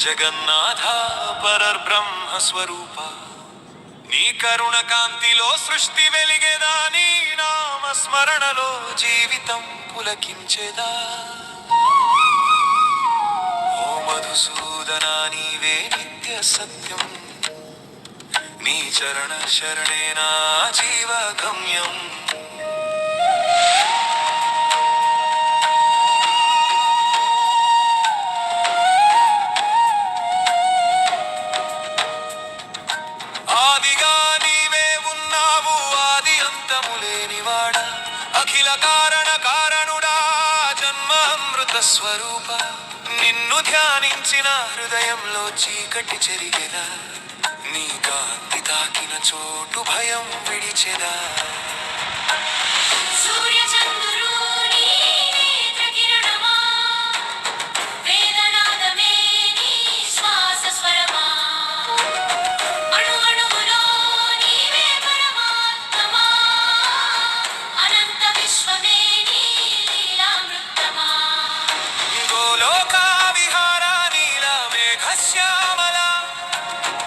జగన్నాథ పరబ్రహ్మ స్వరూప నీ కరుణ కాంతిలో సృష్టి వెలిగేదా నీ నామ స్మరణలో జీవితం పులకించేదా ఓ మధుసూదనా నీవే నిత్య సత్యం నీ చరణ శరణే నా జీవ గమ్యం ఆదిగా నీవే ఉన్నావు ఆది అంతము లేనివాడా అఖిల కారణ కారణుడా జన్మ అమృత స్వరూప నిన్ను ధ్యానించిన హృదయంలో చీకటి చెరిగెదా నీ కాంతి తాకిన చోటు భయం విడిచెదా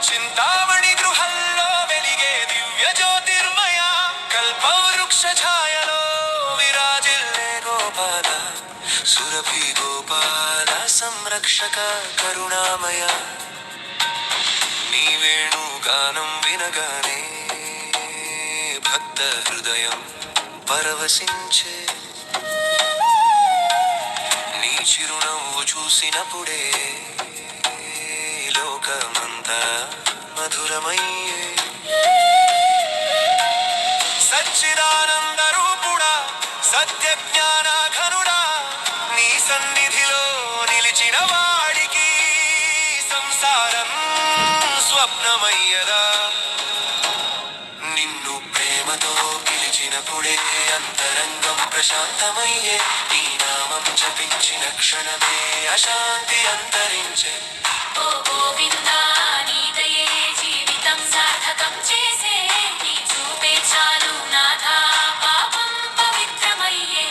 చింతామణి గృహల్లో వెలిగే దివ్య జ్యోతిర్మయ కల్పవృక్ష ఛాయలో విరాజిల్లే గోపాల సురభి గోపాల సంరక్షక కరుణామయ నీ వేణుగానం వినగానే భక్త హృదయం పరవశించే నీ చిరునవ్వు చూసినప్పుడే లోకమంతా మధురమయ్యే సచ్చిదానంద రూపుడా సత్య జ్ఞాన ఘనుడా నీ సన్నిధిలో నిలిచిన వాడికి సంసారం స్వప్నమయ్యదా నిన్ను ప్రేమతో పిలిచినప్పుడే అంతరంగం ప్రశాంతమయ్యే నీ నామం జపించిన క్షణమే అశాంతి అంతరించే ఓ గోవిందా నీ దయే జీవితం సార్థకం చేసే నీ చూపే చాలు నాథా పాపం పవిత్రమయ్యే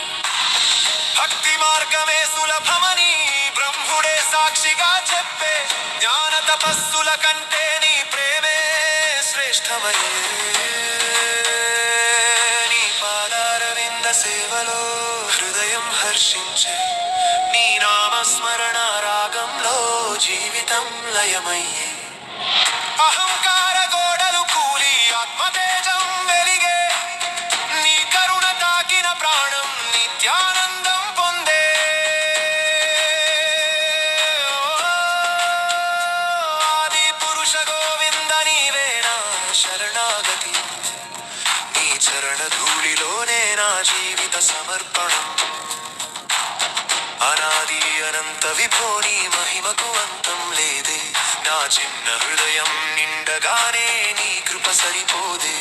భక్తి మార్గమే సులభమని బ్రహ్ముడే సాక్షిగా చెప్పే జ్ఞాన తపస్సుల కంటే నీ ప్రేమే శ్రేష్టమయ్యే నీ పాదారవింద సేవలో హృదయం హర్షించే నీ నామస్మరణ రాగంలో జీవితం లయమయ్యే అహంకార గోడలు కూలి ఆత్మతేజం వెలిగే నీ కరుణ తాకిన ప్రాణం నిత్యానందం పొందే ఆది పురుష గోవింద నీవే నా శరణాగతి నీ చరణ ధూళిలోనే నా జీవిత సమర్పణం అనాది అనంత విభోని మహిమకు అంతం లేదే నా చిన్న హృదయం నిండగానే నీ కృప సరిపోదే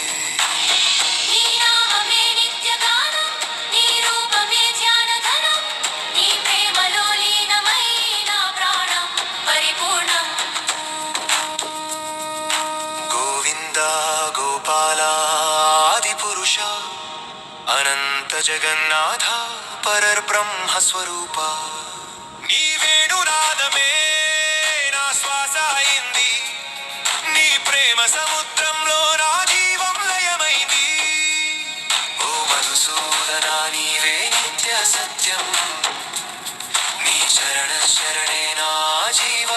నీ నామమే నిత్యగానం నీ రూపమే ధ్యానధనం నీ ప్రేమలో లీనమై నా ప్రాణం పరిపూర్ణం గోవింద గోపాల ఆది పురుష అనంత జగన్నాథ పరబ్రహ్మ స్వరూప నీ వేణునాదమే నా శ్వాస అయింది నీ ప్రేమ సముద్రంలో నా జీవం లయమైంది ఓ మధుసూదనా నీవే నిత్య సత్యం నీ చరణ శరణే నా జీవ